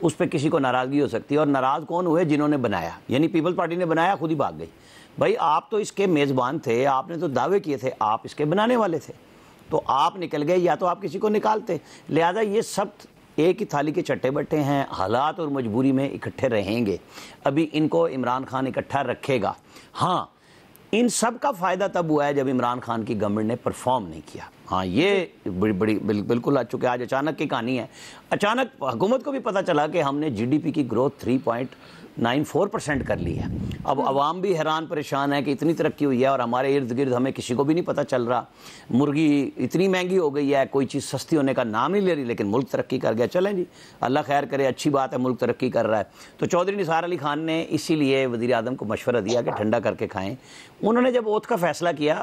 اس پہ کسی کو ناراضگی ہو سکتی ہے، اور ناراض کون ہوئے؟ جنہوں نے بنایا، یعنی پیپلز پارٹی نے بنایا، خود ہی بھاگ گئی۔ بھائی آپ تو اس کے میزبان تھے، آپ نے تو دعوے کیے تھے، آپ اس کے بنانے والے تھے، تو آپ نکل گئے، یا تو آپ کسی کو نکالتے۔ لہذا یہ سب ایک ہی تھالی کے چٹے بٹے ہیں، حالات اور مجبوری میں اکٹھے رہیں گے۔ ابھی ان کو عمران خان اکٹھا رکھے گا۔ ہاں، ان سب کا فائدہ تب ہوا ہے جب عمران خان کی گورنمنٹ نے پرفارم نہیں کیا۔ ہاں، یہ بڑی بالکل چونکہ آج اچانک کی کہانی ہے۔ اچانک حکومت کو بھی پتہ چلا کہ ہم نے جی ڈی پی کی گروتھ 3.94% کر لی ہے۔ اب عوام بھی حیران پریشان ہے کہ اتنی ترقی ہوئی ہے اور ہمارے ارد گرد ہمیں کسی کو بھی نہیں پتہ چل رہا۔ مرغی اتنی مہنگی ہو گئی ہے، کوئی چیز سستی ہونے کا نام نہیں لے رہی، لیکن ملک ترقی کر گیا۔ چلیں جی، اللہ خیر کرے، اچھی بات ہے، ملک ترقی کر رہا ہے۔ تو چودھری نثار علی خان نے اسی لیے وزیر اعظم کو مشورہ دیا کہ ٹھنڈا کر کے کھائیں۔ انہوں نے جب اوتھ کا فیصلہ کیا،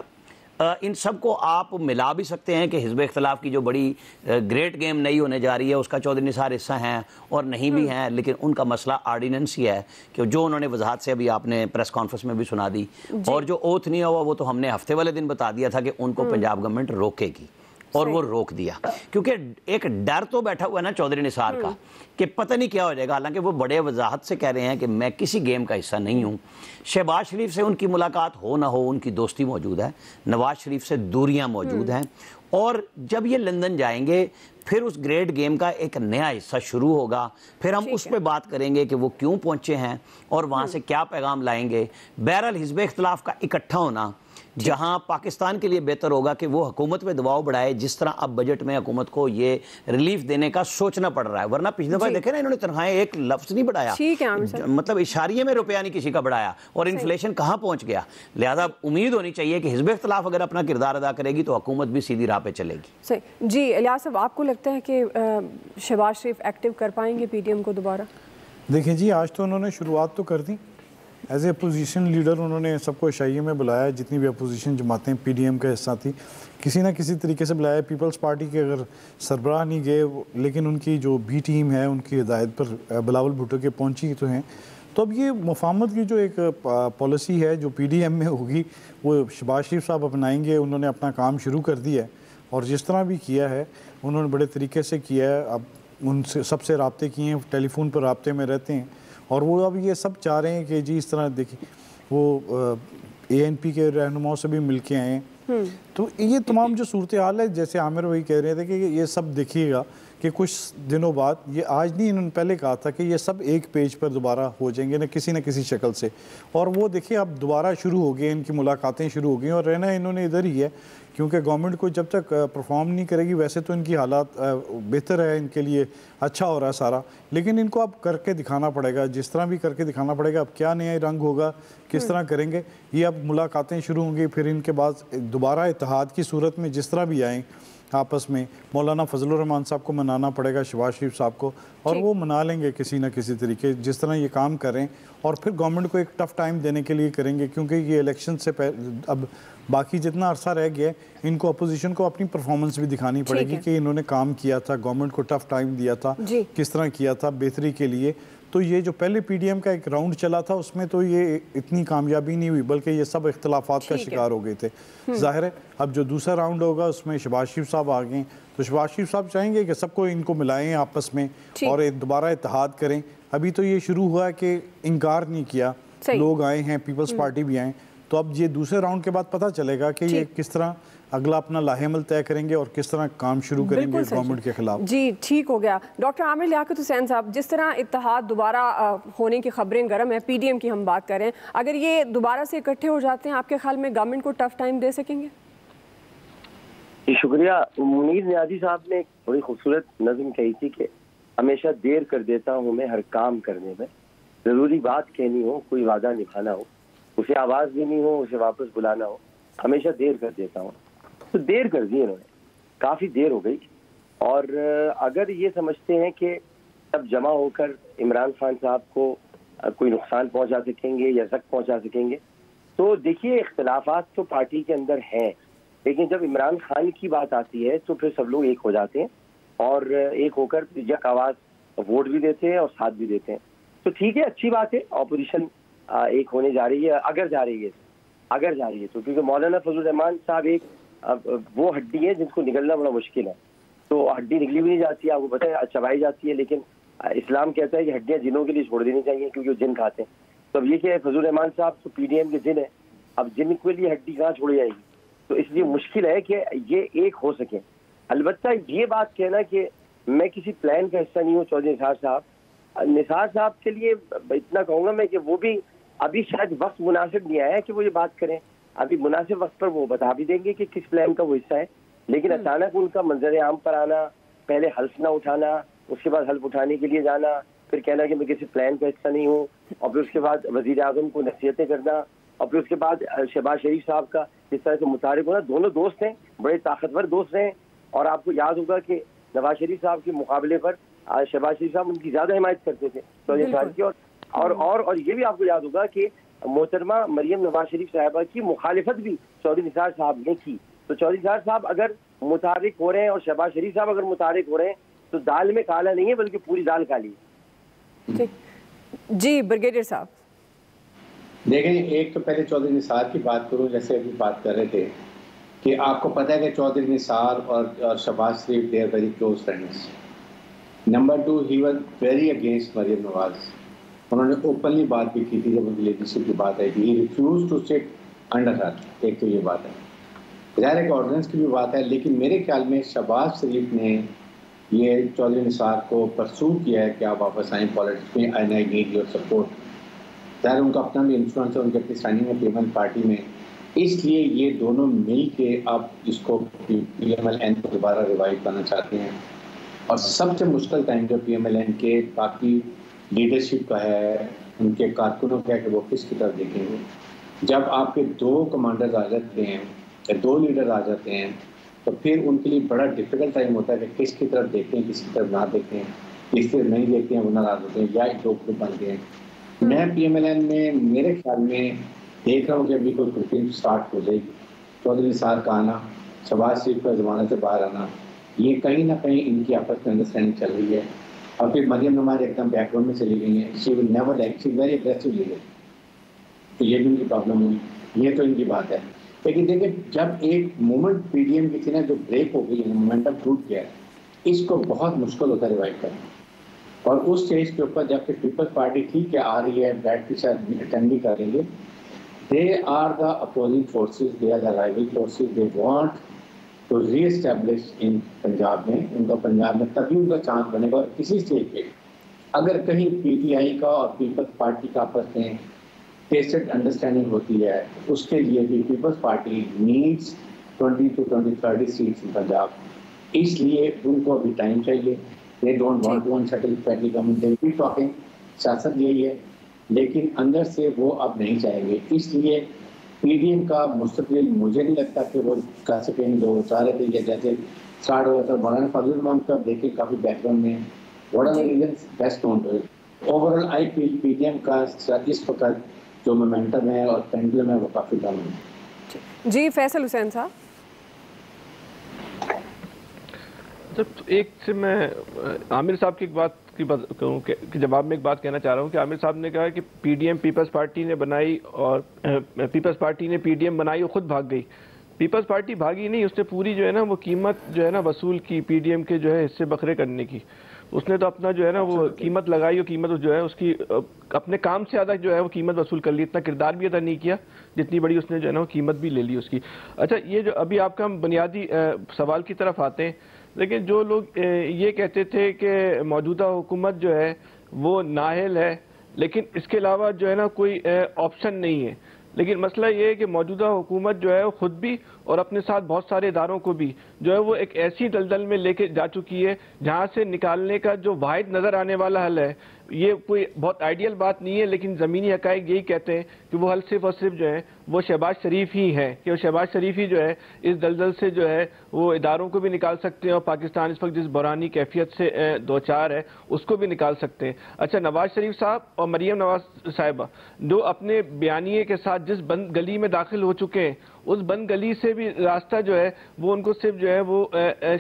ان سب کو آپ ملا بھی سکتے ہیں کہ حزب اختلاف کی جو بڑی گریٹ گیم نہیں ہونے جا رہی ہے اس کا چودھری نثار حصہ ہیں اور نہیں بھی ہیں، لیکن ان کا مسئلہ آرڈیننس ہی ہے کہ جو انہوں نے وضاحت سے ابھی آپ نے پریس کانفرنس میں بھی سنا دی، اور جو اوتھ نہیں ہوا وہ تو ہم نے ہفتے والے دن بتا دیا تھا کہ ان کو پنجاب گورنمنٹ روکے گی، اور وہ روک دیا، کیونکہ ایک ڈر تو بیٹھا ہوا ہے نا چودھری نثار کا کہ پتہ نہیں کیا ہو جائے گا۔ حالانکہ وہ بڑے وضاحت سے کہہ رہے ہیں کہ میں کسی گیم کا حصہ نہیں ہوں۔ شہباز شریف سے ان کی ملاقات ہو نہ ہو، ان کی دوستی موجود ہے، نواز شریف سے دوریاں موجود ہیں، اور جب یہ لندن جائیں گے پھر اس گریٹ گیم کا ایک نیا حصہ شروع ہوگا، پھر ہم اس پہ بات کریں گے کہ وہ کیوں پہنچے ہیں اور وہاں سے کیا پیغام لائیں گے۔ بہرحال حزب اختلاف کا اکٹھا ہونا جہاں پاکستان کے لیے بہتر ہوگا کہ وہ حکومت پہ دباؤ بڑھائے، جس طرح اب بجٹ میں حکومت کو یہ ریلیف دینے کا سوچنا پڑ رہا ہے، ورنہ پچھلے دفعہ دیکھیں نا انہوں نے تنخواہیں ایک لفظ نہیں بڑھایا، مطلب اشاریے میں روپیہ نہیں کسی کا بڑھایا، اور انفلیشن کہاں پہنچ گیا۔ لہذا امید ہونی چاہیے کہ حزب اختلاف اگر اپنا کردار ادا کرے گی تو حکومت بھی سیدھی راہ پہ چلے گی۔ صحیح جی، الیاس صاحب آپ کو لگتا ہے کہ شہباز شریف ایکٹیو کر پائیں گے پی ڈی ایم کو دوبارہ؟ دیکھیں جی، آج تو انہوں نے شروعات تو کر دی، ایز اے اپوزیشن لیڈر انہوں نے سب کو عشائیے میں بلایا، جتنی بھی اپوزیشن جماعتیں پی ڈی ایم کا حصہ تھی کسی نہ کسی طریقے سے بلایا۔ پیپلز پارٹی کے اگر سربراہ نہیں گئے، لیکن ان کی جو بی ٹیم ہے ان کی ہدایت پر بلاول بھٹو کے پہنچی تو ہیں۔ تو اب یہ مفاہمت کی جو ایک پالیسی ہے جو پی ڈی ایم میں ہوگی وہ شہباز شریف صاحب اپنائیں گے۔ انہوں نے اپنا کام شروع کر دیا ہے، اور جس طرح بھی کیا ہے انہوں نے بڑے طریقے سے کیا ہے۔ اب ان سے سب سے رابطے کیے ہیں، ٹیلی فون پر رابطے میں رہتے ہیں، اور وہ اب یہ سب چاہ رہے ہیں کہ جی اس طرح دیکھیں وہ اے این پی کے رہنماؤں سے بھی مل کے آئے ہیں۔ تو یہ تمام جو صورتحال ہے، جیسے عامر وہی کہہ رہے تھے کہ یہ سب دیکھیے گا کہ کچھ دنوں بعد، یہ آج نہیں انہوں نے پہلے کہا تھا کہ یہ سب ایک پیج پر دوبارہ ہو جائیں گے نہ کسی شکل سے، اور وہ دیکھیں اب دوبارہ شروع ہو گئے، ان کی ملاقاتیں شروع ہو گئی، اور رہنا انہوں نے ادھر ہی ہے، کیونکہ گورنمنٹ کو جب تک پرفارم نہیں کرے گی، ویسے تو ان کی حالات بہتر ہے، ان کے لیے اچھا ہو رہا ہے سارا، لیکن ان کو اب کر کے دکھانا پڑے گا، جس طرح بھی کر کے دکھانا پڑے گا۔ اب کیا نیا رنگ ہوگا، کس طرح کریں گے، یہ اب ملاقاتیں شروع ہوں گی، پھر ان کے بعد دوبارہ اتحاد کی صورت میں جس طرح بھی آئیں آپس میں، مولانا فضل الرحمان صاحب کو منانا پڑے گا، شہباز شریف صاحب کو، اور وہ منا لیں گے کسی نہ کسی طریقے، جس طرح یہ کام کریں، اور پھر گورنمنٹ کو ایک ٹف ٹائم دینے کے لیے کریں گے، کیونکہ یہ الیکشن سے اب باقی جتنا عرصہ رہ گیا ہے ان کو اپوزیشن کو اپنی پرفارمنس بھی دکھانی پڑے گی کہ انہوں نے کام کیا تھا، گورنمنٹ کو ٹف ٹائم دیا تھا، کس طرح کیا تھا بہتری کے لیے۔ تو یہ جو پہلے پی ڈی ایم کا ایک راؤنڈ چلا تھا اس میں تو یہ اتنی کامیابی نہیں ہوئی، بلکہ یہ سب اختلافات کا شکار ہو گئے تھے۔ ظاہر ہے اب جو دوسرا راؤنڈ ہوگا اس میں شہباز شریف صاحب آ گئے، تو شہباز شریف صاحب چاہیں گے کہ سب کو ان کو ملائیں آپس میں اور ایک دوبارہ اتحاد کریں۔ ابھی تو یہ شروع ہوا ہے کہ انکار نہیں کیا، لوگ آئے ہیں، پیپلز پارٹی بھی آئیں، تو اب یہ دوسرے راؤنڈ کے بعد پتہ چلے گا کہ یہ کس طرح اگلا اپنا لاہ عمل طے کریں گے اور کس طرح کام شروع کریں گے گورنمنٹ کے خلاف۔ جی ٹھیک ہو گیا۔ ڈاکٹر عامر لیاقت حسین صاحب، جس طرح اتحاد دوبارہ ہونے کی خبریں گرم ہیں، پی ڈی ایم کی ہم بات کریں، اگر یہ دوبارہ سے اکٹھے ہو جاتے ہیں آپ کے خیال میں گورنمنٹ کو ٹف ٹائم دے سکیں گے؟ جی شکریہ۔ منیر نیازی صاحب نے ایک بڑی خوبصورت نظم کہی تھی کہ ہمیشہ دیر کر دیتا ہوں میں ہر کام کرنے میں، ضروری بات کہنی ہو، کوئی وعدہ نبھانا ہو، اسے آواز دینی ہو، اسے واپس بلانا ہو، ہمیشہ دیر کر دیتا ہوں۔ تو دیر کر دی انہوں نے، کافی دیر ہو گئی، اور اگر یہ سمجھتے ہیں کہ سب جمع ہو کر عمران خان صاحب کو کوئی نقصان پہنچا سکیں گے یا زخم پہنچا سکیں گے، تو دیکھیے اختلافات تو پارٹی کے اندر ہیں، لیکن جب عمران خان کی بات آتی ہے تو پھر سب لوگ ایک ہو جاتے ہیں اور ایک ہو کر یک آواز ووٹ بھی دیتے ہیں اور ساتھ بھی دیتے ہیں۔ تو ٹھیک ہے، اچھی بات ہے، اپوزیشن ایک ہونے جا رہی ہے، اگر جا رہی ہے تو، کیونکہ مولانا فضل الرحمان صاحب ایک وہ ہڈی ہے جن کو نگلنا بڑا مشکل ہے، تو ہڈی نگلی بھی نہیں جاتی ہے، آپ کو پتہ ہے چبائی جاتی ہے، لیکن اسلام کہتا ہے کہ ہڈیاں جنوں کے لیے چھوڑ دینی چاہیے کیونکہ وہ جن کھاتے ہیں. تو اب یہ کہ فضل الرحمان صاحب تو پی ڈی ایم کے جن ہے, اب جن کے لیے ہڈی کہاں چھوڑی جائے گی؟ تو اس لیے مشکل ہے کہ یہ ایک ہو سکے. البتہ یہ بات کہنا کہ میں کسی پلان کا حصہ نہیں ہوں چودھری نثار صاحب, نثار صاحب کے لیے اتنا کہوں گا میں کہ وہ بھی ابھی شاید وقت مناسب نہیں آیا کہ وہ یہ بات کریں. ابھی مناسب وقت پر وہ بتا بھی دیں گے کہ کس پلان کا وہ حصہ ہے, لیکن اچانک ان کا منظر عام پر آنا, پہلے حلف نہ اٹھانا, اس کے بعد حلف اٹھانے کے لیے جانا, پھر کہنا کہ میں کسی پلان کا حصہ نہیں ہوں, اور پھر اس کے بعد وزیر اعظم کو نصیحتیں کرنا, اور پھر اس کے بعد شہباز شریف صاحب کا جس طرح سے متحرک ہونا. دونوں دوست ہیں, بڑے طاقتور دوست ہیں, اور آپ کو یاد ہوگا کہ نواز شریف صاحب کے مقابلے پر شہباز شریف صاحب ان کی زیادہ حمایت کرتے تھے چودھری نثار کی, اور یہ بھی آپ کو یاد ہوگا کہ محترمہ مریم نواز شریف صاحبہ کی مخالفت بھی چودھری نثار صاحب نے کی. تو چودھری نثار صاحب اگر متحرک ہو رہے ہیں اور شہباز شریف صاحب اگر متحرک ہو رہے ہیں تو دال میں کالا نہیں ہے بلکہ پوری دال کالی ہے. جی بریگیڈیئر صاحب دیکھیں, ایک تو پہلے چودھری نثار کی بات کروں, جیسے ابھی بات کر رہے تھے کہ آپ کو پتہ ہے کہ چودھری نثار اور Shehbaz Sharif they are very close friends. Number 2, he was very against Maryam Nawaz. انہوں نے اوپنلی بات بھی کی تھی جب ان کی لیڈرشپ کی بات آئی تھی. He refuses to sit under her. ایک تو یہ بات ہے, ظاہر ایک آرڈیننس کی بھی بات ہے, لیکن میرے خیال میں شہباز شریف نے یہ چودھری نثار کو پرسو کیا ہے کہ آپ واپس آئیں پالیٹکس میں, and I need your support. ظاہر ان کا اپنا بھی انفلوئنس ہے, ان کی اپنی اسٹینڈنگ ہے پیمل پارٹی میں, اس لیے یہ دونوں مل کے اب اس کو پی ایم ایل این کو دوبارہ ریوائیو کرنا چاہتے ہیں. اور سب سے مشکل ٹائم جو پی ایم ایل این کے باقی لیڈرشپ کا ہے, ان کے کارکنوں کا ہے کہ وہ کس کی طرف دیکھیں گے. جب آپ کے 2 کمانڈرز آ جاتے ہیں یا 2 لیڈر آ جاتے ہیں تو پھر ان کے لیے بڑا ڈیفیکلٹ ٹائم ہوتا ہے کہ کس کی طرف دیکھیں, کس کی طرف نہ دیکھیں. اس طرف نہیں دیکھتے ہیں وہ ناراض ہوتے ہیں یا ایک 2 گروپ بن گئے ہیں. میں پی ایم ایل این میں میرے خیال میں دیکھ رہا ہوں کہ ابھی کوئی گروپنگ اسٹارٹ ہو جائے گی. چودھری نثار کا آنا, شہباز شریف کا زمانے سے باہر آنا, یہ کہیں نہ کہیں ان کی آپس میں انڈرسٹینڈنگ چل رہی ہے. اور پھر مریم نواز ایک دم بیک گراؤنڈ میں چلی گئی ہیں. She will never like, she very aggressive leader. تو یہ بھی ان کی پرابلم ہوئی, یہ تو ان کی بات ہے. لیکن دیکھیں جب ایک مومنٹ پی ڈی ایم کی تھی نا جو بریک ہو گئی ہے, مومنٹم ٹوٹ گیا ہے, اس کو بہت مشکل ہوتا ہے ریوائیو کرنا. اور اس اسٹیج کے اوپر جب کہ پیپلز پارٹی ٹھیک ہے آ رہی ہے, بیٹھ کے شاید اٹینڈ بھی کریں گے, they are the opposing forces, they are the rival forces, they want to reestablish in Punjab میں. ان کا پنجاب میں تبھی ان کا چانس بنے گا. اور کسی اسٹیج پہ اگر کہیں پی ٹی آئی کا اور پیپلز پارٹی کا آپس میں ٹیسٹڈ انڈرسٹینڈنگ ہوتی ہے, اس کے لیے بھی Peoples Party needs 20 to 30 seats in Punjab. اس لیے ان کو ابھی ٹائم چاہیے. They don't want to unsettle the federal government. They will be talking. سیاست یہی ہے, لیکن اندر سے وہ اب نہیں چاہیں گے. اس لیے پی ڈی ایم کا مستقبل مجھے نہیں لگتا کہ وہ کر سکیں گے. جو چاہ رہے تھے جیسے اسٹارٹ ہوا تھا مولانا فضل الرحمان کا, دیکھیں کافی بیک گراؤنڈ میں what are the reasons best known to it. Overall I feel P D M کا اس وقت جو مومنٹم ہے اور پینڈولم ہے وہ کافی ڈاؤن ہے. جی فیصل حسین صاحب. ایک سے میں عامر صاحب کی ایک بات کی کہوں کہ جواب میں ایک بات کہنا چاہ رہا ہوں کہ عامر صاحب نے کہا کہ P D M Peoples Party نے بنائی اور پیپلز پارٹی نے پی ڈی ایم بنائی اور خود بھاگ گئی. پیپلز پارٹی بھاگی نہیں, اس نے پوری جو ہے نا وہ قیمت جو ہے نا وصول کی پی ڈی ایم کے جو ہے حصے بکھرے کرنے کی. اس نے تو اپنا جو ہے نا وہ قیمت لگائی اور قیمت جو ہے اس کی اپنے کام سے زیادہ جو ہے وہ قیمت وصول کر لی. اتنا کردار بھی ادا نہیں کیا جتنی بڑی اس نے جو ہے نا وہ قیمت بھی لے لی اس کی. اچھا یہ جو ابھی آپ کا ہم بنیادی سوال کی طرف آتے ہیں, لیکن جو لوگ یہ کہتے تھے کہ موجودہ حکومت جو ہے وہ نااہل ہے لیکن اس کے علاوہ جو ہے نا کوئی آپشن نہیں ہے, لیکن مسئلہ یہ ہے کہ موجودہ حکومت جو ہے وہ خود بھی اور اپنے ساتھ بہت سارے اداروں کو بھی جو ہے وہ ایک ایسی دلدل میں لے کے جا چکی ہے جہاں سے نکالنے کا جو واحد نظر آنے والا حل ہے یہ کوئی بہت آئیڈیل بات نہیں ہے, لیکن زمینی حقائق یہی کہتے ہیں کہ وہ حل صرف اور صرف جو ہے وہ شہباز شریف ہی ہے, کہ وہ شہباز شریف ہی جو ہے اس دلدل سے جو ہے وہ اداروں کو بھی نکال سکتے ہیں اور پاکستان اس وقت جس بحرانی کیفیت سے دوچار ہے اس کو بھی نکال سکتے ہیں. اچھا نواز شریف صاحب اور مریم نواز صاحبہ جو اپنے بیانیے کے ساتھ جس بند گلی میں داخل ہو چکے ہیں اس بند گلی سے بھی راستہ جو ہے وہ ان کو صرف جو ہے وہ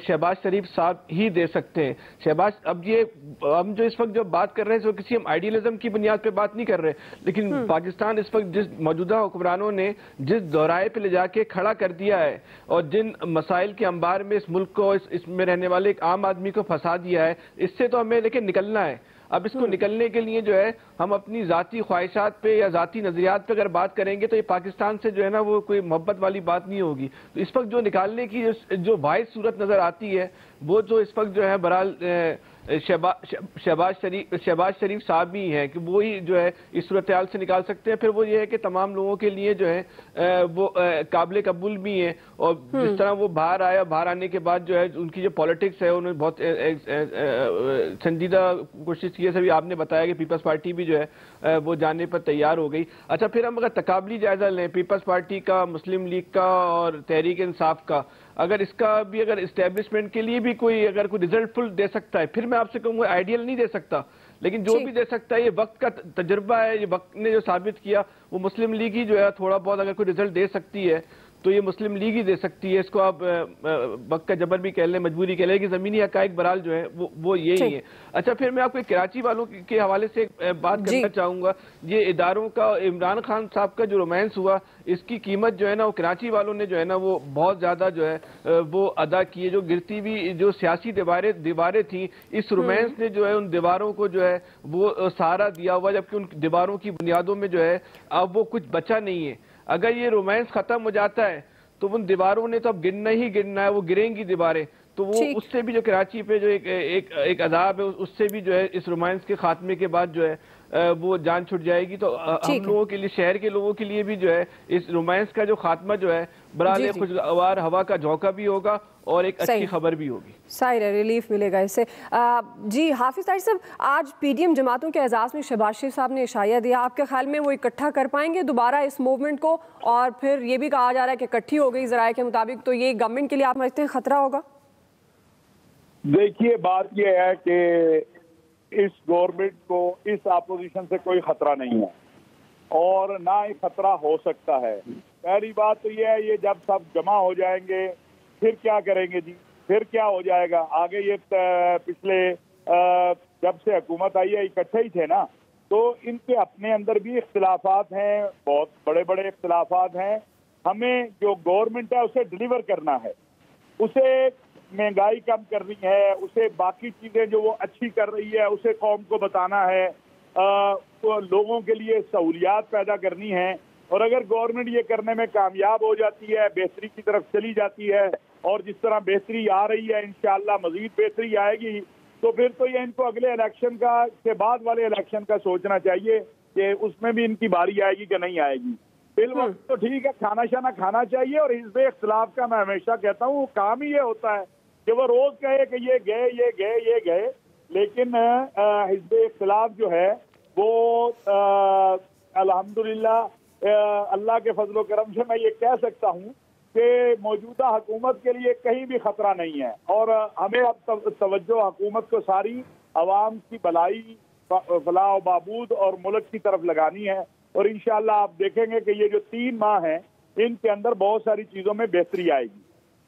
شہباز شریف صاحب ہی دے سکتے ہیں. شہباز, اب یہ ہم جو اس وقت جو بات کر رہے ہیں, کسی ہم آئیڈیلزم کی بنیاد پہ بات نہیں کر رہے, لیکن پاکستان اس وقت جس موجودہ حکمرانوں نے جس دورائے پہ لے جا کے کھڑا کر دیا ہے اور جن مسائل کے انبار میں اس ملک کو, اس میں رہنے والے ایک عام آدمی کو پھنسا دیا ہے, اس سے تو ہمیں لیکن نکلنا ہے. اب اس کو نکلنے کے لیے جو ہے ہم اپنی ذاتی خواہشات پہ یا ذاتی نظریات پہ اگر بات کریں گے تو یہ پاکستان سے جو ہے نا وہ کوئی محبت والی بات نہیں ہوگی. تو اس وقت جو نکالنے کی جو واحد صورت نظر آتی ہے وہ جو اس وقت جو ہے برحال شہباز شریف صاحب ہی ہیں کہ وہی جو ہے اس صورتحال سے نکال سکتے ہیں. پھر وہ یہ ہے کہ تمام لوگوں کے لیے جو ہے وہ قابل قبول بھی ہیں, اور جس طرح وہ باہر آنے کے بعد جو ہے ان کی جو پالیٹکس ہے انہوں نے بہت سنجیدہ کوشش کی ہے. سبھی آپ نے بتایا کہ پیپلز پارٹی بھی جو ہے وہ جانے پر تیار ہو گئی. اچھا, پھر ہم اگر تقابلی جائزہ لیں پیپلز پارٹی کا, مسلم لیگ کا اور تحریک انصاف کا, اگر اس کا بھی اگر اسٹیبلشمنٹ کے لیے بھی کوئی اگر کوئی ریزلٹ فل دے سکتا ہے, پھر میں آپ سے کہوں گا آئیڈیل نہیں دے سکتا, لیکن جو بھی دے سکتا ہے یہ وقت کا تجربہ ہے, یہ وقت نے جو ثابت کیا وہ مسلم لیگ ہی جو ہے تھوڑا بہت اگر کوئی ریزلٹ دے سکتی ہے تو یہ مسلم لیگ ہی دے سکتی ہے. اس کو آپ وقت کا جبر بھی کہہ لیں, مجبوری کہہ لیں, کہ زمینی حقائق برحال جو ہے وہ یہی ہیں. اچھا, پھر میں آپ کو کراچی والوں کے حوالے سے بات کرنا چاہوں گا. یہ اداروں کا عمران خان صاحب کا جو رومانس ہوا, اس کی قیمت جو ہے نا وہ کراچی والوں نے جو ہے نا وہ بہت زیادہ جو ہے وہ ادا کی ہے. جو گرتی ہوئی جو سیاسی دیواریں تھیں, اس رومانس نے جو ہے ان دیواروں کو جو ہے وہ سہارا دیا ہوا, جبکہ ان دیواروں کی بنیادوں میں جو ہے اب وہ کچھ بچا نہیں ہے. اگر یہ رومانس ختم ہو جاتا ہے تو ان دیواروں نے تو اب گرنا ہی گرنا ہے, وہ گریں گی دیواریں. تو وہ اس سے بھی جو کراچی پہ جو ایک عذاب ہے, اس سے بھی جو ہے اس رومانس کے خاتمے کے بعد جو ہے وہ جان چھٹ جائے گی. تو ہم لوگوں کے لیے, شہر کے لوگوں کے لیے بھی جو ہے اس رومانس کا جو خاتمہ جو ہے برحال خوشگوار ہوا کا جھونکا بھی ہوگا اور ایک اچھی خبر بھی ہوگی. ظاہر ہے ریلیف ملے گا اس سے. جی حافظ طاہر صاحب, آج پی ڈی ایم جماعتوں کے اعزاز میں شہباز شریف صاحب نے اشاریہ دیا, آپ کے خیال میں وہ اکٹھا کر پائیں گے دوبارہ اس موومنٹ کو؟ اور پھر یہ بھی کہا جا رہا ہے کہ اکٹھی ہو گئی ذرائع کے مطابق, تو یہ گورنمنٹ کے لیے آپ سمجھتے ہیں خطرہ ہوگا؟ دیکھیے, بات یہ ہے کہ اس گورنمنٹ کو اس اپوزیشن سے کوئی خطرہ نہیں ہے اور نہ ہی خطرہ ہو سکتا ہے. پہلی بات تو یہ ہے, یہ جب سب جمع ہو جائیں گے پھر کیا کریں گے جی, پھر کیا ہو جائے گا آگے؟ یہ پچھلے جب سے حکومت آئی ہے اکٹھے ہی تھے نا, تو ان کے اپنے اندر بھی اختلافات ہیں, بہت بڑے بڑے اختلافات ہیں. ہمیں جو گورنمنٹ ہے اسے ڈیلیور کرنا ہے, اسے مہنگائی کم کرنی ہے, اسے باقی چیزیں جو وہ اچھی کر رہی ہے اسے قوم کو بتانا ہے, لوگوں کے لیے سہولیات پیدا کرنی ہے. اور اگر گورنمنٹ یہ کرنے میں کامیاب ہو جاتی ہے, بہتری کی طرف چلی جاتی ہے, اور جس طرح بہتری آ رہی ہے انشاءاللہ مزید بہتری آئے گی, تو پھر تو یہ ان کو اگلے الیکشن کے بعد والے الیکشن کا سوچنا چاہیے کہ اس میں بھی ان کی باری آئے گی کہ نہیں آئے گی. بالوقت تو ٹھیک ہے, کھانا شانا کھانا چاہیے, اور حزب اختلاف کا میں ہمیشہ کہتا ہوں کام ہی یہ ہوتا ہے کہ وہ روز کہے کہ یہ گئے, لیکن حزب اختلاف جو ہے وہ الحمدللہ اللہ کے فضل و کرم سے میں یہ کہہ سکتا ہوں کہ موجودہ حکومت کے لیے کہیں بھی خطرہ نہیں ہے. اور ہمیں اب توجہ حکومت کو ساری عوام کی بھلائی, فلاح و بہبود اور ملک کی طرف لگانی ہے, اور انشاءاللہ آپ دیکھیں گے کہ یہ جو 3 ماہ ہیں ان کے اندر بہت ساری چیزوں میں بہتری آئے گی.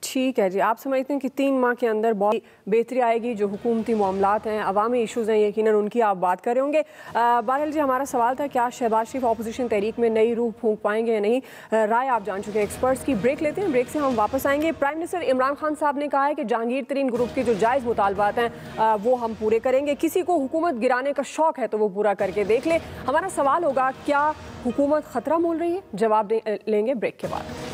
ٹھیک ہے جی, آپ سمجھتے ہیں کہ 3 ماہ کے اندر بہت بہتری آئے گی؟ جو حکومتی معاملات ہیں, عوامی ایشوز ہیں, یقیناً ان کی آپ بات کر رہے ہوں گے. بہرحال جی, ہمارا سوال تھا کیا شہباز شریف اپوزیشن تحریک میں نئی روح پھونک پائیں گے یا نہیں؟ رائے آپ جان چکے ہیں ایکسپرٹس کی. بریک لیتے ہیں, بریک سے ہم واپس آئیں گے. پرائم منسٹر عمران خان صاحب نے کہا ہے کہ جہانگیر ترین گروپ کے جو جائز مطالبات ہیں وہ ہم پورے کریں گے. کسی کو حکومت گرانے کا شوق ہے تو وہ پورا کر کے دیکھ لے. ہمارا سوال ہوگا کیا حکومت خطرہ مول رہی ہے؟ جواب لیں گے بریک کے بعد.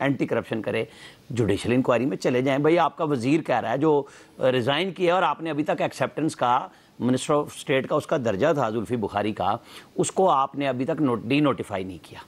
اینٹی کرپشن کرے, جوڈیشل انکوائری میں چلے جائیں. بھائی آپ کا وزیر کہہ رہا ہے جو ریزائن کیا اور آپ نے ابھی تک ایکسیپٹنس کا منسٹر آف اسٹیٹ کا اس کا درجہ تھا زلفی بخاری کا, اس کو آپ نے ابھی تک ڈی نوٹیفائی نہیں کیا,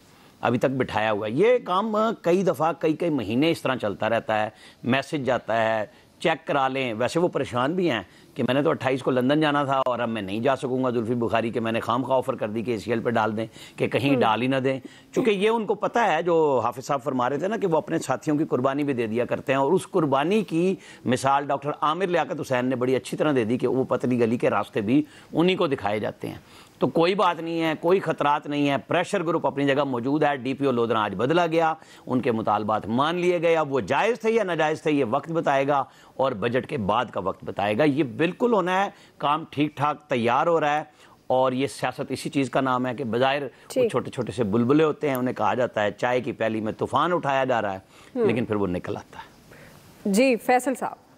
ابھی تک بٹھایا ہوا ہے. یہ کام کئی دفعہ کئی مہینے اس طرح چلتا رہتا ہے, میسج جاتا ہے چیک کرا لیں. ویسے وہ پریشان بھی ہیں کہ میں نے تو 28 کو لندن جانا تھا اور اب میں نہیں جا سکوں گا زلفی بخاری کے, میں نے خام خواہ آفر کر دی کہ ACL پہ ڈال دیں کہ کہیں ڈال ہی نہ دیں, چونکہ یہ ان کو پتہ ہے جو حافظ صاحب فرما رہے تھے نا کہ وہ اپنے ساتھیوں کی قربانی بھی دے دیا کرتے ہیں, اور اس قربانی کی مثال ڈاکٹر عامر لیاقت حسین نے بڑی اچھی طرح دے دی کہ وہ پتلی گلی کے راستے بھی انہی کو دکھائے جاتے ہیں. تو کوئی بات نہیں ہے, کوئی خطرات نہیں ہے, پریشر گروپ اپنی جگہ موجود ہے. DPO لودھراں آج بدلا گیا, ان کے مطالبات مان لیے گئے. اب وہ جائز تھے یا ناجائز تھے یہ وقت بتائے گا اور بجٹ کے بعد کا وقت بتائے گا. یہ بالکل ہونا ہے, کام ٹھیک ٹھاک تیار ہو رہا ہے, اور یہ سیاست اسی چیز کا نام ہے کہ بظاہر چھوٹے چھوٹے سے بلبلے ہوتے ہیں, انہیں کہا جاتا ہے چائے کی پیالی میں طوفان اٹھایا جا رہا ہے, لیکن پھر وہ نکل آتا ہے. جی فیصل صاحب.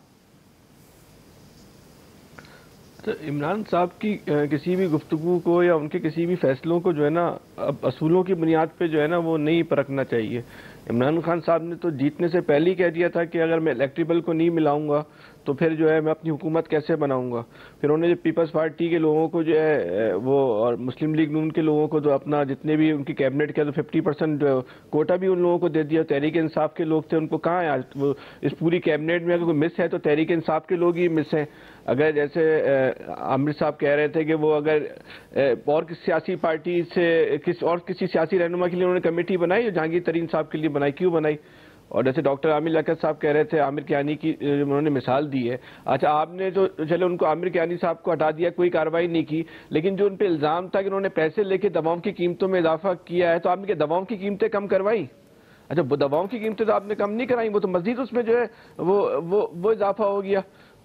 تو عمران صاحب کی کسی بھی گفتگو کو یا ان کے کسی بھی فیصلوں کو جو ہے نا اب اصولوں کی بنیاد پہ جو ہے نا وہ نہیں پرکھنا چاہیے. عمران خان صاحب نے تو جیتنے سے پہلے ہی کہہ دیا تھا کہ اگر میں الیکٹیبل کو نہیں ملاؤں گا تو پھر جو ہے میں اپنی حکومت کیسے بناؤں گا. پھر انہوں نے جو پیپلز پارٹی کے لوگوں کو جو ہے وہ اور مسلم لیگ نون کے لوگوں کو جو اپنا جتنے بھی ان کی کیبنٹ کے تو 50% کوٹا بھی ان لوگوں کو دے دیا. تحریک انصاف کے لوگ تھے, ان کو کہاں ہے آج وہ اس پوری کیبنٹ میں؟ اگر کوئی مس ہے تو تحریک انصاف کے لوگ ہی مس ہیں. اگر جیسے عامر صاحب کہہ رہے تھے کہ وہ اگر اور کسی سیاسی پارٹی سے کسی سیاسی رہنما کے لیے انہوں نے کمیٹی بنائی, جہانگیر ترین صاحب کے لیے بنائی, کیوں بنائی؟ اور جیسے ڈاکٹر عامر لیاقت صاحب کہہ رہے تھے عامر کیانی کی انہوں نے مثال دی ہے. اچھا آپ نے جو چلے ان کو عامر کیانی صاحب کو ہٹا دیا, کوئی کارروائی نہیں کی, لیکن جو ان پہ الزام تھا کہ انہوں نے پیسے لے کے دواؤں کی قیمتوں میں اضافہ کیا ہے, تو آپ نے کیا دواؤں کی قیمتیں کم کروائی؟ اچھا وہ دواؤں کی قیمتیں تو آپ نے کم نہیں کرائی, وہ تو مزید اس میں جو ہے وہ اضافہ ہو گیا.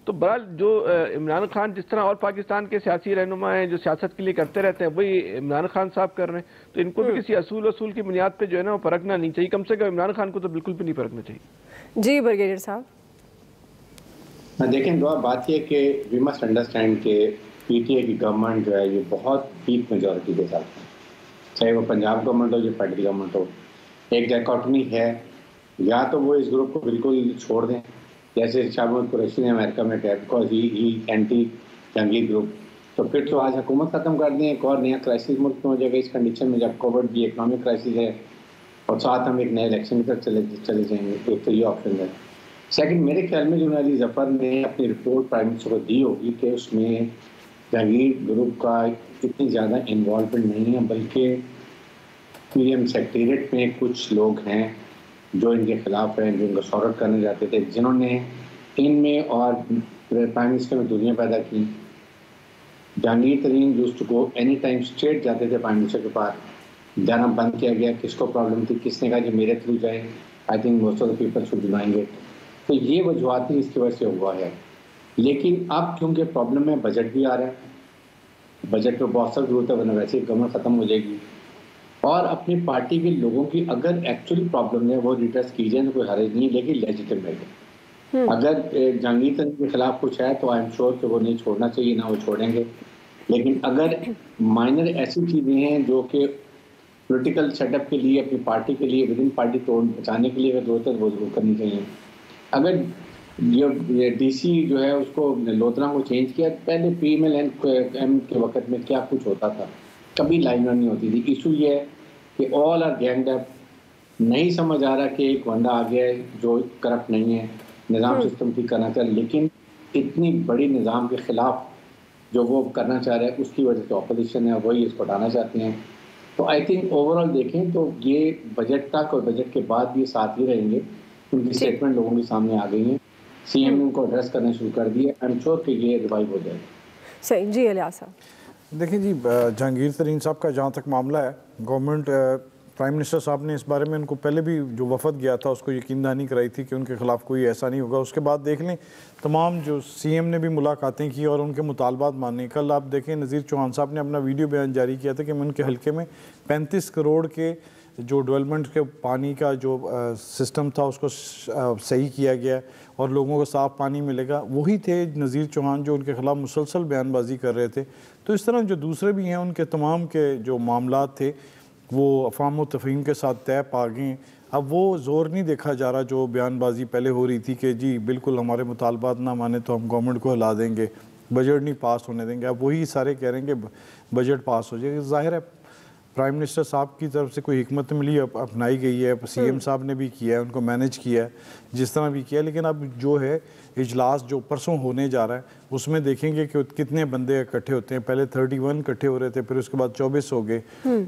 تو بہرحال جو عمران خان جس طرح اور پاکستان کے سیاسی رہنما ہیں جو سیاست کے لیے کرتے رہتے ہیں وہی عمران خان صاحب کر رہے ہیں, تو ان کو بھی کسی اصول کی بنیاد پہ جو ہے نا وہ پرکھنا نہیں چاہیے. کم سے کم عمران خان کو تو بالکل بھی نہیں پرکھنا چاہیے. جی برگیڈیئر صاحب. دیکھیں دعا بات یہ کہ وی مسٹ انڈرسٹینڈ کہ PTI کی گورنمنٹ جو ہے یہ بہت ویک میجورٹی کے ساتھ ہے, چاہے وہ پنجاب گورنمنٹ ہو یا فیڈرل گورنمنٹ ہو. ایک ڈائکاٹمی ہے, یا تو وہ اس گروپ کو بالکل چھوڑ دیں جیسے شاہ محمود قریشی نے امریکہ میں کہا بیکاز ہی اینٹی جنگی گروپ, تو پھر تو آج حکومت ختم کر دیں, ایک اور نیا کرائسس ملک میں ہو جائے گا اس کنڈیشن میں جب کووڈ بھی اکنامک کرائسس ہے اور ساتھ ہم ایک نئے الیکشن کی طرف چلے جائیں گے. ایک تو یہ آپشن ہے. سیکنڈ میرے خیال میں جو علی ظفر نے اپنی رپورٹ پرائم منسٹر کو دی ہوگی کہ اس میں جہانگیر گروپ کا اتنی زیادہ انوالومنٹ نہیں ہے, بلکہ PDM سیکریٹریٹ میں کچھ لوگ ہیں جو ان کے خلاف ہیں, جو ان کا سورٹ کرنے جاتے تھے, جنہوں نے ان میں اور پرائم منسٹر میں دنیا پیدا کی. Jahangir Tareen used to go any time straight جاتے تھے پرائم منسٹر کے پاس, جانا بند کیا گیا. کس کو پرابلم تھی, کس نے کہا کہ میرے تھرو جائیں, I think most of the people should denying it. تو یہ وجوہات اس کی وجہ سے ہوا ہے. لیکن اب کیونکہ پرابلم میں بجٹ بھی آ رہا ہے, بجٹ پہ بہت سخت ضرورت ہے ورنہ ویسے ہی گورنمنٹ ختم ہو جائے گی, اور اپنی پارٹی کے لوگوں کی اگر ایکچولی پرابلم ہے وہ ریڈریس کی جائے تو کوئی حرج نہیں, لیکن لیجیٹمیٹ ہے. اگر جہانگیر ترین کے خلاف کچھ ہے تو آئی ایم شیور کہ وہ نہیں چھوڑنا چاہیے, نہ وہ چھوڑیں گے. لیکن اگر مائنر ایسی چیزیں ہیں جو کہ پولیٹیکل سیٹ اپ کے لیے, اپنی پارٹی کے لیے, ود ان پارٹی توڑ بچانے کے لیے اگر ضرورت ہے وہ ضرور کرنی چاہیے. اگر یہ DC جو ہے اس کو لودھراں کو چینج کیا, پہلے PMLN کے وقت میں کیا کچھ ہوتا تھا, کبھی لائن نہیں ہوتی تھی. ایشو یہ ہے کہ آل آر گینگڈ اپ, نہیں سمجھ آ رہا کہ ایک بندہ آ گیا ہے جو کرپٹ نہیں ہے, نظام سسٹم ٹھیک کرنا چاہ رہا, لیکن اتنی بڑی نظام کے خلاف جو وہ کرنا چاہ رہے ہیں اس کی وجہ سے اپوزیشن ہے وہی اس کو ہٹانا چاہتے ہیں. تو آئی تھنک اوور آل دیکھیں تو یہ بجٹ تک اور بجٹ کے بعد بھی ساتھ ہی رہیں گے. ان کی اسٹیٹمنٹ لوگوں کے سامنے آ گئی ہیں, CM نے ان کو ایڈریس کرنا شروع کر دیا. آئی ایم شیور کہ یہ ریوائیو ہو جائے گا. صحیح. جی الیاس صاحب. دیکھیں جی, جہانگیر ترین صاحب کا جہاں تک معاملہ ہے, گورنمنٹ پرائم منسٹر صاحب نے اس بارے میں ان کو پہلے بھی جو وفد گیا تھا اس کو یقین دہانی کرائی تھی کہ ان کے خلاف کوئی ایسا نہیں ہوگا. اس کے بعد دیکھ لیں تمام جو CM نے بھی ملاقاتیں کی اور ان کے مطالبات مانے. کل آپ دیکھیں نذیر چوہان صاحب نے اپنا ویڈیو بیان جاری کیا تھا کہ ان کے حلقے میں 35 کروڑ کے جو ڈیولپمنٹ کے پانی کا جو سسٹم تھا اس کو صحیح کیا گیا اور لوگوں کو صاف پانی ملے گا. وہی تھے نذیر چوہان جو ان کے خلاف مسلسل بیان بازی کر رہے تھے. تو اس طرح جو دوسرے بھی ہیں ان کے تمام کے جو معاملات تھے وہ افہام و تفہیم کے ساتھ طے پا گئے. اب وہ زور نہیں دیکھا جا رہا جو بیان بازی پہلے ہو رہی تھی کہ جی بالکل ہمارے مطالبات نہ مانے تو ہم گورنمنٹ کو ہلا دیں گے, بجٹ نہیں پاس ہونے دیں گے. اب وہی سارے کہہ رہے ہیں کہ بجٹ پاس ہو جائے گا. ظاہر ہے پرائم منسٹر صاحب کی طرف سے کوئی حکمت ملی اپنائی گئی ہے, سی ایم صاحب نے بھی کیا ہے, ان کو مینج کیا ہے جس طرح بھی کیا ہے. لیکن اب جو ہے اجلاس جو پرسوں ہونے جا رہا ہے اس میں دیکھیں گے کہ کتنے بندے اکٹھے ہوتے ہیں. پہلے 31 اکٹھے ہو رہے تھے, پھر اس کے بعد 24 ہو گئے.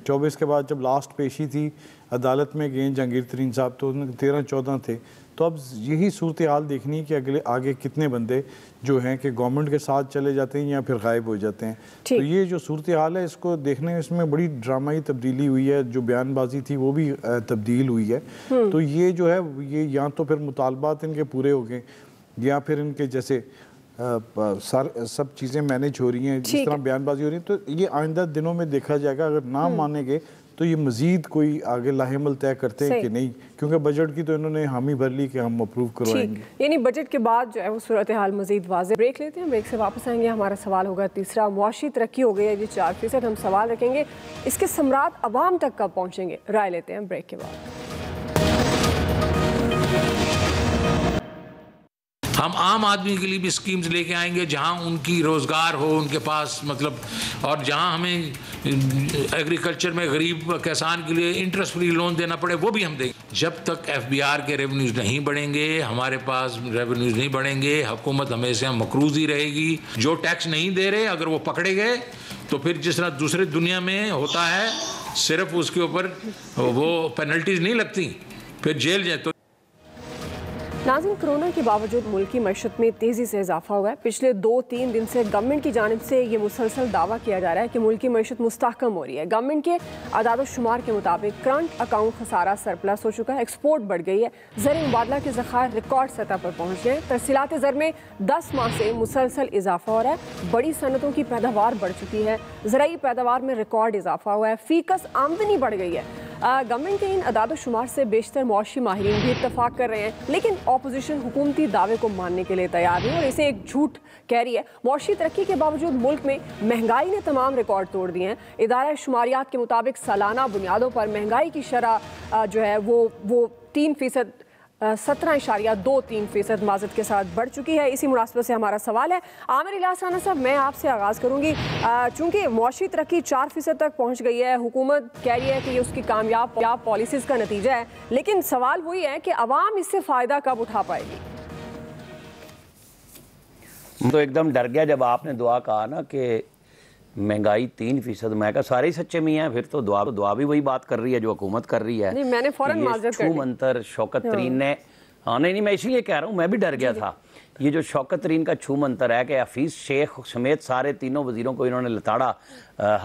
24 کے بعد جب لاسٹ پیشی تھی عدالت میں گئے جہانگیر ترین صاحب تو 13-14 تھے. تو اب یہی صورتحال دیکھنی کہ آگے کتنے بندے جو ہیں کہ گورنمنٹ کے ساتھ چلے جاتے ہیں یا پھر غائب ہو جاتے ہیں. تو یہ جو صورتحال ہے اس کو دیکھنے اس میں بڑی ڈرامائی تبدیلی ہوئی ہے. جو بیان بازی تھی وہ بھی تبدیل ہوئی ہے. تو یہ جو ہے یہ یا تو پھر مطالبات ان کے پورے ہو گئے یا پھر ان کے جیسے سب چیزیں مینج ہو رہی ہیں جس طرح بیان بازی ہو رہی ہے. تو یہ آئندہ دنوں میں دیکھا جائے گا. اگر نہ مانیں گے تو یہ مزید کوئی آگے لاہ عمل طے کرتے ہیں کہ نہیں, کیونکہ بجٹ کی تو انہوں نے حامی بھر لی کہ ہم اپروو کروائیں گے. یعنی بجٹ کے بعد جو ہے وہ صورتحال مزید واضح. بریک لیتے ہیں, بریک سے واپس آئیں گے. ہمارا سوال ہوگا تیسرا, معاشی ترقی ہو گئی ہے جی 4%. ہم سوال رکھیں گے اس کے ثمرات عوام تک کب پہنچیں گے, رائے لیتے ہیں بریک کے بعد. ہم عام آدمی کے لیے بھی اسکیمز لے کے آئیں گے جہاں ان کی روزگار ہو ان کے پاس, مطلب, اور جہاں ہمیں ایگریکلچر میں غریب کسان کے لیے انٹرسٹ فری لون دینا پڑے وہ بھی ہم دیں گے. جب تک ایف بی آر کے ریونیوز نہیں بڑھیں گے, ہمارے پاس ریونیوز نہیں بڑھیں گے, حکومت ہمیشہ مقروض ہی رہے گی. جو ٹیکس نہیں دے رہے اگر وہ پکڑے گئے تو پھر جس طرح دوسرے دنیا میں ہوتا ہے صرف اس کے اوپر وہ پینلٹیز نہیں لگتی, پھر جیل جائے. تو ناظرین, کرونا کے باوجود ملک کی معیشت میں تیزی سے اضافہ ہوا ہے. پچھلے 2-3 دن سے گورنمنٹ کی جانب سے یہ مسلسل دعویٰ کیا جا رہا ہے کہ ملک کی معیشت مستحکم ہو رہی ہے. گورنمنٹ کے اعداد و شمار کے مطابق کرنٹ اکاؤنٹ خسارہ سرپلس ہو چکا ہے, ایکسپورٹ بڑھ گئی ہے, زرعی مبادلہ کے ذخائر ریکارڈ سطح پر پہنچ گئے ہیں, ترسیلات زر میں 10 ماہ سے مسلسل اضافہ ہو رہا ہے, بڑی صنعتوں کی پیداوار بڑھ چکی ہے, زرعی پیداوار میں ریکارڈ اضافہ ہوا ہے, فی کس آمدنی بڑھ گئی ہے. گورنمنٹ کے ان اعداد و شمار سے بیشتر معاشی ماہرین بھی اتفاق کر رہے ہیں, لیکن اپوزیشن حکومتی دعوے کو ماننے کے لیے تیار نہیں اور اسے ایک جھوٹ کہہ رہی ہے. معاشی ترقی کے باوجود ملک میں مہنگائی نے تمام ریکارڈ توڑ دیے ہیں. ادارہ شماریات کے مطابق سالانہ بنیادوں پر مہنگائی کی شرح جو ہے وہ 3%, 17.23% معذرت کے ساتھ بڑھ چکی ہے. اسی مناسبت سے ہمارا سوال ہے عامر الیاس رانا صاحب, میں آپ سے آغاز کروں گی. چونکہ معاشی ترقی 4% تک پہنچ گئی ہے, حکومت کہہ رہی ہے کہ یہ اس کی کامیاب پالیسیز کا نتیجہ ہے, لیکن سوال وہی ہے کہ عوام اس سے فائدہ کب اٹھا پائے گی؟ تو ایک دم ڈر گیا جب آپ نے دعا کہا نا کہ مہنگائی 3%. میں کہا سارے ہی سچے میاں ہیں, پھر تو دعا بھی وہی بات کر رہی ہے جو حکومت کر رہی ہے. میں نے فوراً معذرت کر لی. منتر شوکت ترین نے, نہیں میں اسی لیے کہہ رہا ہوں, میں بھی ڈر گیا تھا. یہ جو شوکت ترین کا چھو منتر ہے کہ حفیظ شیخ سمیت سارے تینوں وزیروں کو انہوں نے لتاڑا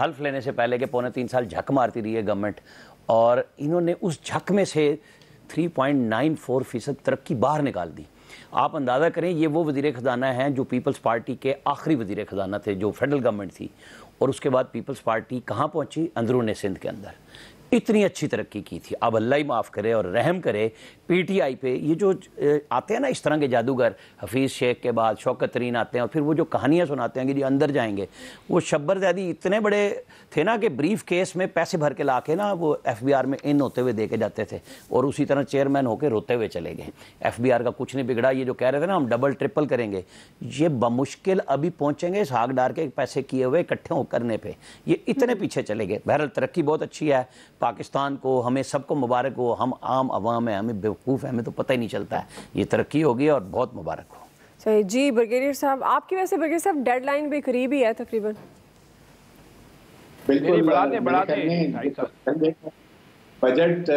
حلف لینے سے پہلے کہ 3.25 سال جھک مارتی رہی ہے گورنمنٹ, اور انہوں نے اس جھک میں سے 3.94% ترقی باہر نکال دی. آپ اندازہ کریں یہ وہ وزیر خزانہ ہیں جو پیپلز پارٹی کے آخری وزیر خزانہ تھے جو فیڈرل گورنمنٹ تھی, اور اس کے بعد پیپلز پارٹی کہاں پہنچی؟ اندرون سندھ کے اندر. اتنی اچھی ترقی کی تھی. اب اللہ ہی معاف کرے اور رحم کرے پی ٹی آئی پہ. یہ جو آتے ہیں نا اس طرح کے جادوگر, حفیظ شیخ کے بعد شوکت ترین آتے ہیں, اور پھر وہ جو کہانیاں سناتے ہیں کہ جی اندر جائیں گے. وہ شبر زیدی اتنے بڑے تھے نا کہ بریف کیس میں پیسے بھر کے لا کے نا وہ ایف بی آر میں ان ہوتے ہوئے دے کے جاتے تھے, اور اسی طرح چیئرمین ہو کے روتے ہوئے چلے گئے. ایف بی آر کا کچھ نہیں بگڑا. یہ جو کہہ رہے تھے نا ہم ڈبل ٹرپل کریں گے, یہ بمشکل ابھی پہنچیں گے ساگ ڈار کے پیسے کیے ہوئے اکٹھے کرنے پہ. یہ اتنے پیچھے چلے گئے. بہرحال ترقی بہت اچھی ہے. پاکستان کو, ہمیں سب کو مبارک ہو. ہم عام عوام ہیں, ہمیں بیوقوف ہیں, ہمیں تو پتہ ہی نہیں چلتا ہے. یہ ترقی ہوگی اور بہت مبارک ہو. صحیح جی. بریگیڈیئر صاحب آپ کی ویسے بریگیڈیئر صاحب ڈیڈ لائن بھی قریب ہی ہے تقریباً. بالکل بجٹ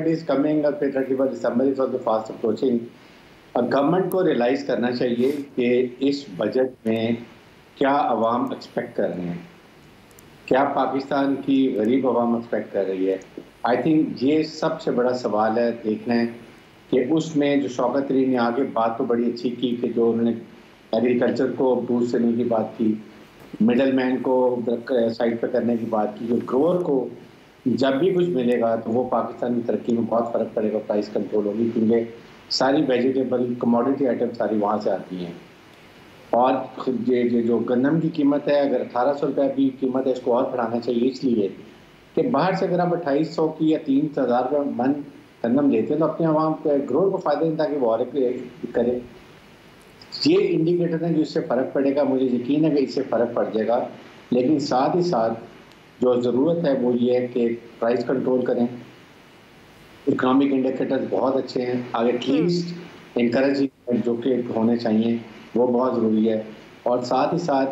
از کمنگ اور 31 December is also fast approaching. Government کو ریئلائز کرنا چاہیے کہ اس بجٹ میں کیا عوام ایکسپیکٹ کر رہے ہیں, کیا پاکستان کی غریب عوام ایکسپیکٹ کر رہی ہے. آئی تھنک یہ سب سے بڑا سوال ہے دیکھنا ہے کہ اس میں جو شوکت ترین نے آگے بات تو بڑی اچھی کی کہ جو انہوں نے ایگریکلچر کو بوسٹ کرنے کی بات کی, مڈل مین کو سائڈ پہ کرنے کی بات کی, جو گروور کو جب بھی کچھ ملے گا تو وہ پاکستان کی ترقی میں بہت فرق پڑے گا, پرائس کنٹرول ہوگی, کیونکہ ساری ویجیٹیبل کموڈیٹی آئٹم ساری وہاں سے آتی ہیں. اور جو گندم کی قیمت ہے اگر 1800 روپے بھی قیمت ہے, اس کو اور بڑھانا چاہیے, اس لیے کہ باہر سے اگر آپ 2800 کی یا 3000 روپے من گندم لیتے ہیں تو اپنے عوام کو گروہ کو فائدہ دیں تاکہ وہ اور کرے. یہ انڈیکیٹر ہیں جو اس سے فرق پڑے گا. مجھے یقین ہے کہ اس سے فرق پڑ جائے گا. لیکن ساتھ ہی ساتھ جو ضرورت ہے وہ یہ ہے کہ پرائز کنٹرول کریں. اکنامک انڈیکیٹرز بہت اچھے ہیں, ایٹ لیسٹ انکریجنگ جو کہ ہونے چاہیے وہ بہت ضروری ہے. اور ساتھ ہی ساتھ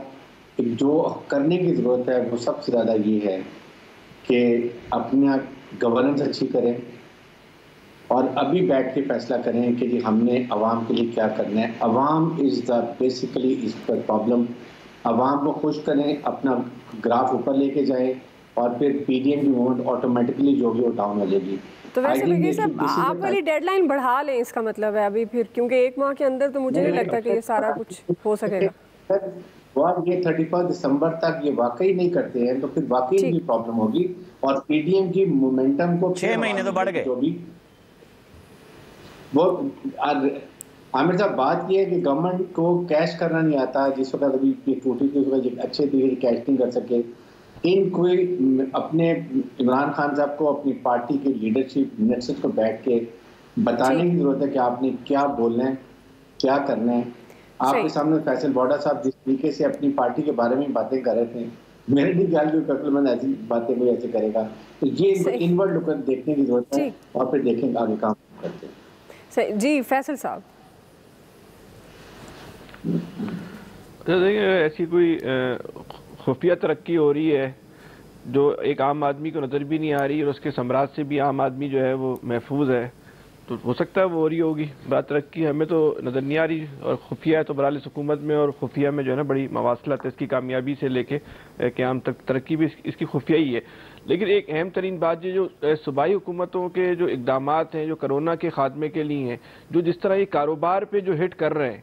جو کرنے کی ضرورت ہے وہ سب سے زیادہ یہ ہے کہ اپنا گورننس اچھی کریں اور ابھی بیٹھ کے فیصلہ کریں کہ جی ہم نے عوام کے لیے کیا کرنا ہے. عوام از the basically is the problem. عوام کو خوش کریں, اپنا گراف اوپر لے کے جائیں اور پھر پی ڈی ایم کی موومنٹ آٹومیٹکلی جو بھی وہ ڈاؤن ہو جائے گی. تو ویسے بلکہ صاحب آپ والی ڈیڈ لائن بڑھا لیں, اس کا مطلب ہے ابھی پھر, کیونکہ 1 ماہ کے اندر تو مجھے نہیں لگتا کہ یہ سارا کچھ ہو سکے گا. یہ 31 دسمبر تک یہ واقعی نہیں کرتے ہیں تو پھر واقعی بھی پرابلم ہوگی اور پی ڈی ایم کی مومنٹم کو 6 مہینے تو بڑھ گئے. وہ عامر صاحب بات یہ ہے کہ گورنمنٹ کو کیش کرنا نہیں آتا. جس وقت ابھی ٹوٹی تھی اس وقت اچھے طریقے سے کیش نہیں کر سکے. ان کوئی اپنے عمران خان صاحب کو اپنی پارٹی کے لیڈرشپ منسٹر کو بیٹھ کے بتانے کی ضرورت ہے کہ آپ نے کیا بولنا ہے, کیا کرنا ہے. آپ کے سامنے فیصل بوڈا صاحب جس طریقے سے اپنی پارٹی کے بارے میں باتیں کر رہے تھے, میرے نہیں خیال کہ عقل مند ایسی باتیں کوئی ایسے کرے گا. تو یہ انورڈ لک دیکھنے کی ضرورت ہے اور پھر دیکھیں گے آگے کام کرتے ہیں. جی فیصل صاحب. دیکھیں ایسی کوئی خفیہ ترقی ہو رہی ہے جو ایک عام آدمی کو نظر بھی نہیں آ رہی اور اس کے ثمرات سے بھی عام آدمی جو ہے وہ محفوظ ہے. تو ہو سکتا ہے وہ ہو رہی ہوگی. بات ترقی ہمیں تو نظر نہیں آ رہی اور خفیہ ہے تو برحال حکومت میں اور خفیہ میں جو ہے نا بڑی مواصلات ہے اس کی کامیابی سے لے کے قیام تک. ترقی بھی اس کی خفیہ ہی ہے. لیکن ایک اہم ترین بات جو صوبائی حکومتوں کے جو اقدامات ہیں جو کرونا کے خاتمے کے لیے ہیں, جو جس طرح یہ کاروبار پہ جو ہٹ کر رہے ہیں,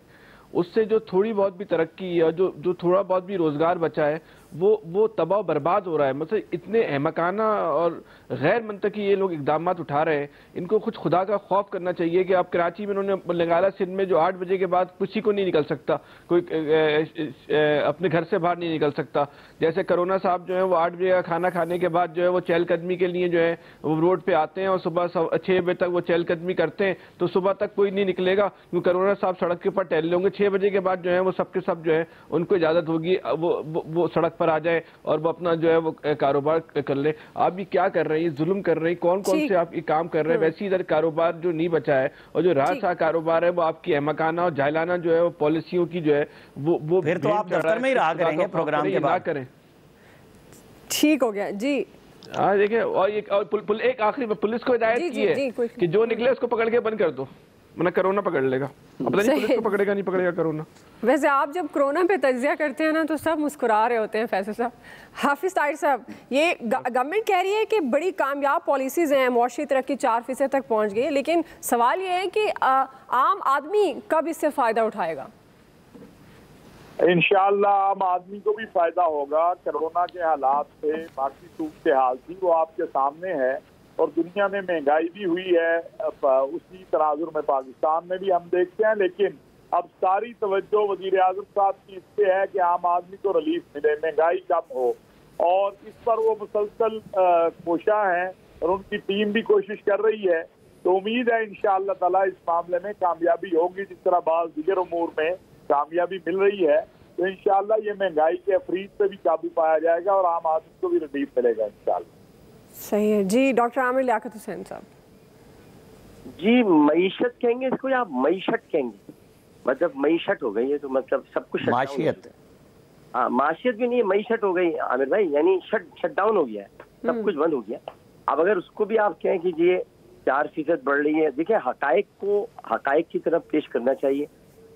اس سے جو تھوڑی بہت بھی ترقی یا جو تھوڑا بہت بھی روزگار بچا ہے وہ تباہ و برباد ہو رہا ہے. مثلا اتنے احمقانہ اور غیر منطقی یہ لوگ اقدامات اٹھا رہے ہیں. ان کو کچھ خدا کا خوف کرنا چاہیے کہ آپ کراچی میں انہوں نے لگایا سندھ میں جو 8 بجے کے بعد کسی کو نہیں نکل سکتا, کوئی اپنے گھر سے باہر نہیں نکل سکتا. جیسے کرونا صاحب جو ہے وہ 8 بجے کا کھانا کھانے کے بعد جو ہے وہ چہل قدمی کے لیے جو ہے وہ روڈ پہ آتے ہیں اور صبح 6 بجے تک وہ چہل قدمی کرتے ہیں. تو صبح تک کوئی نہیں نکلے گا کیونکہ کرونا صاحب سڑک کے اوپر ٹہل لیں گے. 6 بجے کے بعد جو ہے وہ سب کے سب جو ہے ان کو اجازت ہوگی وہ سڑک پر آ جائے اور وہ اپنا جو ہے وہ کاروبار کر لے. آپ بھی کیا کر رہے ہیں, ظلم کر رہے ہیں, کون سے آپ یہ کام کر رہے ہیں. ویسے ادھر کاروبار جو نہیں بچا ہے اور جو راہ کاروبار ہے وہ آپ کی احمقانہ اور جاہلانہ جو ہے وہ پالیسیوں کی جو ہے وہ پھر تو آپ دفتر میں ہی رہا کریں گے پروگرام کے بعد. کریں ٹھیک ہو گیا جی. ہاں دیکھیں اور ایک آخری پولیس کو ہدایت کی ہے کہ جو نکلے اس کو پکڑ کے بند کر دو ورنہ کرونا پکڑ لے گا. پتہ نہیں پولیس کو پکڑے گا نہیں پکڑے گا کرونا. ویسے آپ جب کرونا پہ تجزیہ کرتے ہیں نا تو سب مسکرا رہے ہوتے ہیں فیصل صاحب. حافظ طاہر صاحب, یہ گورنمنٹ کہہ رہی ہے کہ بڑی کامیاب پالیسیز ہیں, معاشی ترقی 4% تک پہنچ گئی, لیکن سوال یہ ہے کہ عام آدمی کب اس سے فائدہ اٹھائے گا؟ انشاءاللہ عام آدمی کو بھی فائدہ ہوگا. کرونا کے حالات سے باقی صورتحال تھی وہ آپ کے سامنے ہے اور دنیا میں مہنگائی بھی ہوئی ہے, اسی تناظر میں پاکستان میں بھی ہم دیکھتے ہیں. لیکن اب ساری توجہ وزیر اعظم صاحب کی اس پہ ہے کہ عام آدمی کو ریلیف ملے, مہنگائی کم ہو, اور اس پر وہ مسلسل کوشاں ہیں اور ان کی ٹیم بھی کوشش کر رہی ہے. تو امید ہے انشاءاللہ تعالیٰ اس معاملے میں کامیابی ہوگی جس طرح بعض دیگر امور میں کامیابی مل رہی ہے. تو انشاءاللہ یہ مہنگائی کے افریط پہ بھی قابو پایا جائے گا اور عام آدمی کو بھی ریلیف ملے گا انشاءاللہ. صحیح ہے جی. ڈاکٹر عامر لیاقت حسین صاحب. جی معیشت کہیں گے اس کو یا آپ معیشت کہیں گے؟ مطلب معیشت ہو گئی ہے تو مطلب سب کچھ معاشیت. ہاں معاشیت بھی نہیں ہے, معیشت ہو گئی عامر بھائی, یعنی شٹ ڈاؤن ہو گیا ہے, سب کچھ بند ہو گیا. اب اگر اس کو بھی آپ کہیں کہ یہ 4% بڑھ رہی ہے, دیکھیں حقائق کو حقائق کی طرف پیش کرنا چاہیے.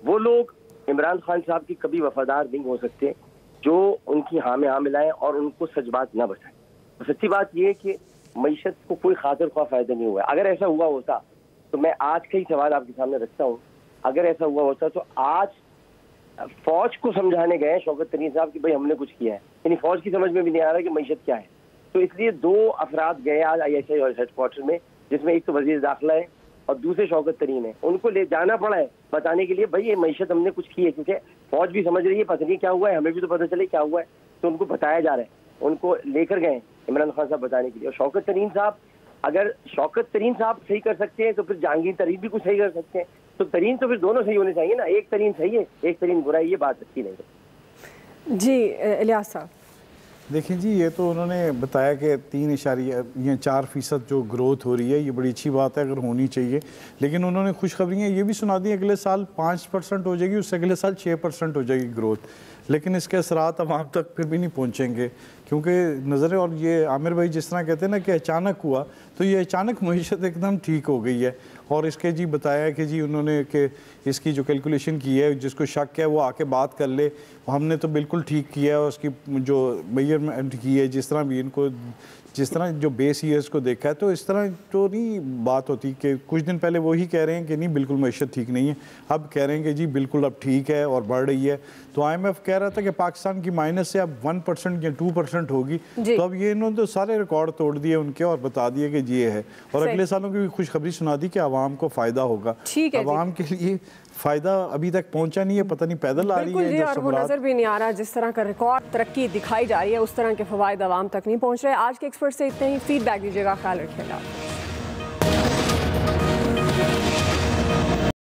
وہ لوگ عمران خان صاحب کی کبھی وفادار نہیں ہو سکتے جو ان کی ہاں میں ہاں ملائیں اور ان کو سچ بات نہ بتائیں. سچی بات یہ ہے کہ معیشت کو کوئی خاطر خواہ فائدہ نہیں ہوا ہے. اگر ایسا ہوا ہوتا تو میں آج کا ہی سوال آپ کے سامنے رکھتا ہوں, اگر ایسا ہوا ہوتا تو آج فوج کو سمجھانے گئے شوکت ترین صاحب کہ بھائی ہم نے کچھ کیا ہے, یعنی فوج کی سمجھ میں بھی نہیں آ رہا کہ معیشت کیا ہے. تو اس لیے 2 افراد گئے آج ISI ہیڈ کوارٹر میں, جس میں ایک تو وزیر داخلہ ہے اور دوسرے شوکت ترین ہے. ان کو لے جانا پڑا ہے بتانے کے لیے بھائی یہ معیشت ہم نے کچھ کی ہے, کیونکہ فوج بھی سمجھ رہی ہے پتہ نہیں کیا ہوا ہے, ہمیں بھی تو پتہ چلے کیا ہوا ہے. تو ان کو بتایا جا رہا ہے, ان کو لے کر گئے عمران خان صاحب بتانے کے لیے. اور شوکت ترین صاحب اگر شوکت ترین صاحب صحیح کر سکتے ہیں تو پھر جہانگیر ترین بھی کچھ صحیح کر سکتے ہیں. تو ترین تو پھر دونوں صحیح ہونے چاہیے نا, ایک ترین صحیح ہے ایک ترین برا ہے, یہ بات اچھی نہیں ہے. جی الیاس صاحب. دیکھیں جی, یہ تو انہوں نے بتایا کہ 3.4% جو گروتھ ہو رہی ہے یہ بڑی اچھی بات ہے, اگر ہونی چاہیے. لیکن انہوں نے خوشخبریاں یہ بھی سنا دی اگلے سال 5% ہو جائے گی, اس سے اگلے سال 6% ہو جائے گی گروتھ. لیکن اس کے اثرات عوام تک پھر بھی نہیں پہنچیں گے, کیونکہ نظر. اور یہ عامر بھائی جس طرح کہتے ہیں نا کہ اچانک ہوا, تو یہ اچانک معیشت ایک دم ٹھیک ہو گئی ہے. اور اس کے جی بتایا کہ جی انہوں نے کہ اس کی جو کیلکولیشن کی ہے, جس کو شک ہے وہ آ کے بات کر لے, ہم نے تو بالکل ٹھیک کیا ہے. اس کی جو میجرمنٹ کی ہے, جس طرح بھی ان کو جس طرح جو بیس ایئرس کو دیکھا ہے, تو اس طرح تو نہیں بات ہوتی کہ کچھ دن پہلے وہی کہہ رہے ہیں کہ نہیں بالکل معیشت ٹھیک نہیں ہے, اب کہہ رہے ہیں کہ جی بالکل اب ٹھیک ہے اور بڑھ رہی ہے. تو IMF کہہ رہا تھا کہ پاکستان کی مائنس سے اب 1% یا 2% ہوگی. تو اب یہ انہوں نے تو سارے ریکارڈ توڑ دیے ان کے اور بتا دیے کہ جی یہ ہے. اور اگلے سالوں کی بھی خوشخبری سنا دی کہ عوام کو فائدہ ہوگا. عوام کے لیے فائدہ ابھی تک پہنچا نہیں ہے, پتہ نہیں پیدل آ رہی ہے. اور وہ نظر بھی نہیں آ رہا, جس طرح کا ریکارڈ ترقی دکھائی جا رہی ہے اس طرح کے فوائد عوام تک نہیں پہنچ رہے. آج کے ایکسپرٹ سے اتنے ہی, فیڈ بیک دیجیے گا, خیال رکھیے گا.